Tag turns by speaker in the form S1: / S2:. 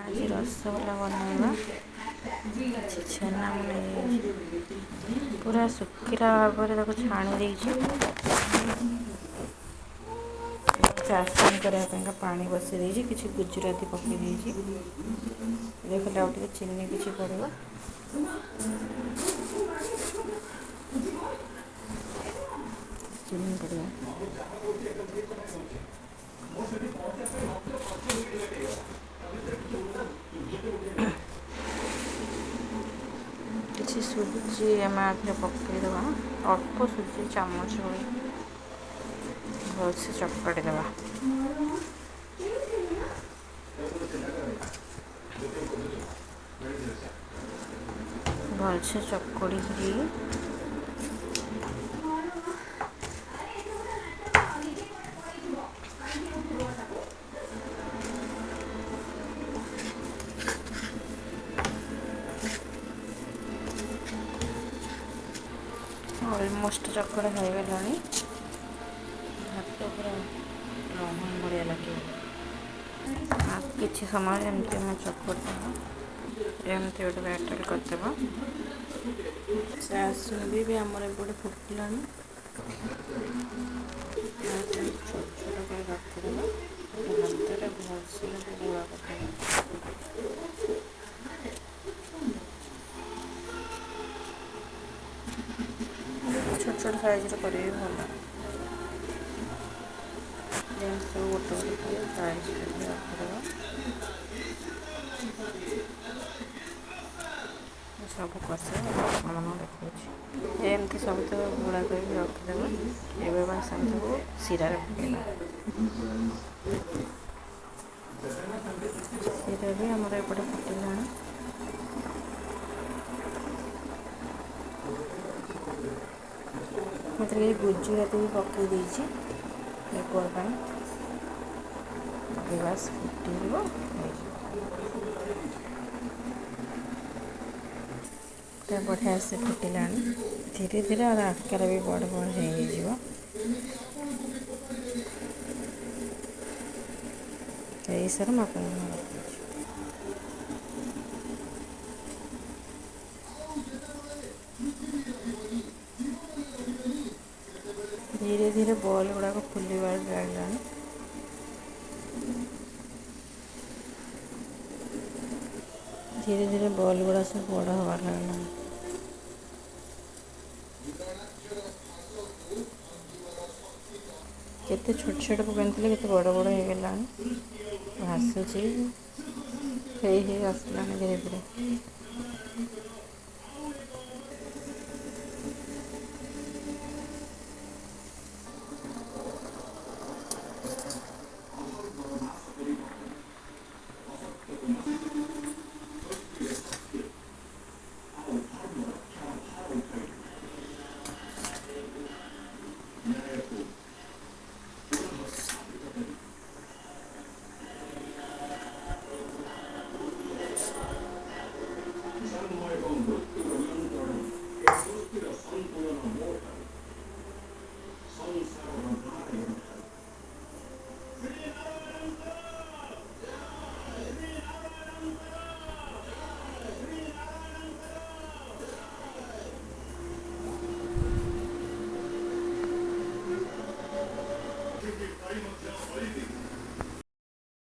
S1: आज रसगोल्ला बनवा छेना मन पूरा सुखीला भाव में छाणी देगी चाशनी करने पानी बसई देगी किसी गुजराती पकई देगी देखिए आउ चीनी किसी पड़ो चीनी पड़ो किसी सुजी आम आगे पकईदे अल्प सुजी चामच भलसे चकटी देवा भलसे चकड़ी ऑलमोस्ट चकड़ा हो गला हाथ पूरा रंगन बढ़िया लगे किसी समय एमती मैं चकटा एमती गोटे बैटर करदेव चाशनी भी आमर एपटे फुटला छोट छोट कर रखिदेव हाथ भलसे गुड़ा पकड़ छोट छोट साइज करेंगे भल सब गोटे गोटे साइज रखिदेव सब कषे मन देखा एमती सब तो गुड़ा कर रखिदेव एवं बास को सीरा पकड़ा सीरा भी आमर एपटे फुटला मतलब गुजराती भी पकई देगी बस फुट बढ़िया से फुटला धीरे धीरे और आकार भी बड़ बड़ हो सर धीरे धीरे बॉल गुड़ाक फुलबार लगा धीरे धीरे बॉल गुड़ा सब बड़ हबार लगा केते छोट छोट पकड़े केते बड़ बड़ हो गला भासुची आसला धीरे धीरे